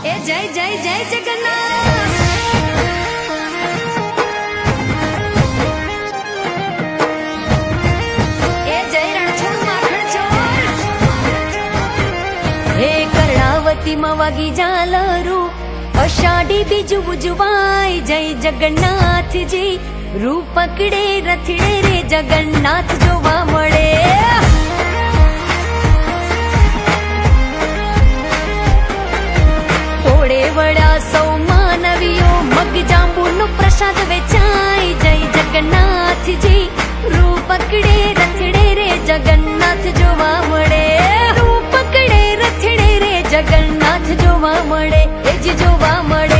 એ જય જય જય જગન્નાથ। એ જય રણછોડ માખણ ચોર। હે કર્ણાવતી માં વાગી ઝાલરું, અષાઢી બીજું ઉજવાય જય જગન્નાથજી। રૂપ પકડે રથડે રે જગન્નાથ જોવા મળે। ઓળે વળ્યા સૌ માનવીઓ, મગ જાંબુનો પ્રસાદ વેચાય જય જગન્નાથજી। રૂપ પકડે રથડે રે જગન્નાથ જોવા મળે। રૂપ પકડે રથડે રે જગન્નાથ જોવા મળે, એ જ જોવા મળે।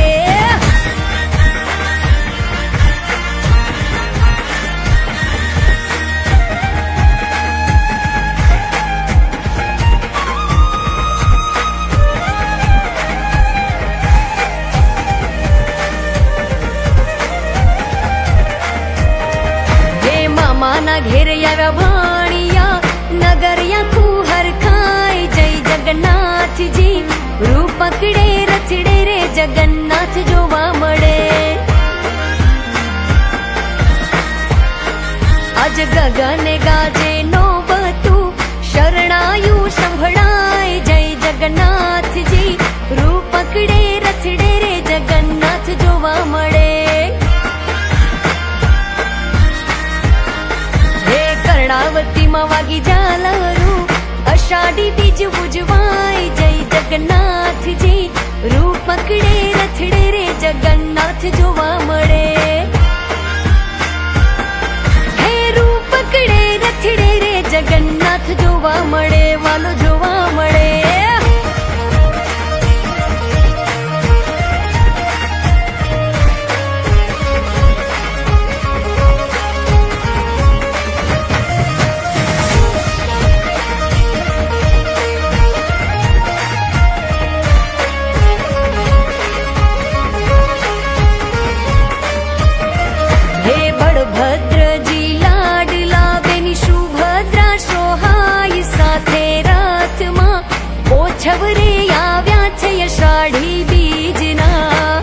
માના ઘેર આવ્યા ભાણિયા, નગરિયા કુહર ખાય જય જગન્નાથજી। રૂપ પકડે રથડે રે જગન્નાથ જોવા મળે। આજ ગગને ગાજે નો બતું, શરણાયું સંભળાય જય જગન્નાથજી। રૂપ પકડે રથડે રે જગન્નાથ જોવા મળે। કર્ણાવતી માં વાગી ઝાલરું, અષાઢી બીજ ઉજવાય જય જગન્નાથજી। રૂપ પકડે રથડે રે જગન્નાથ જોવા મળે। હે રૂપ પકડે રથડે રે જગન્નાથ જોવા મળે, વાલો જોવા મળે। ભદ્રજી લાડલા બેની સુભદ્રા સોહાય, સાથે રથમાં ઓછવ રે આવ્યા છે અષાઢી બીજના।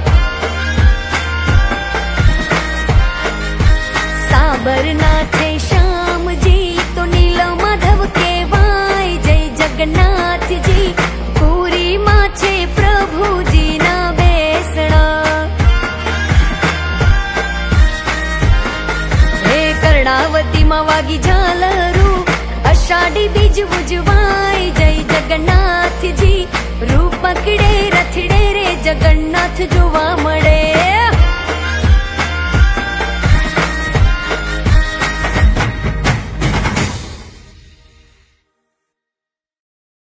સાબરના છે શ્યામજી તો નીલ માધવ કહેવાય જય જગન્નાથજી। પુરીમાં છે પ્રભુજીના બેસણા। કર્ણાવતી માં વાગી ઝાલરું, અષાઢી બીજ ઉજવાય જય જગન્નાથજી। રૂપ પકડે રથડે રે જગન્નાથ જોવા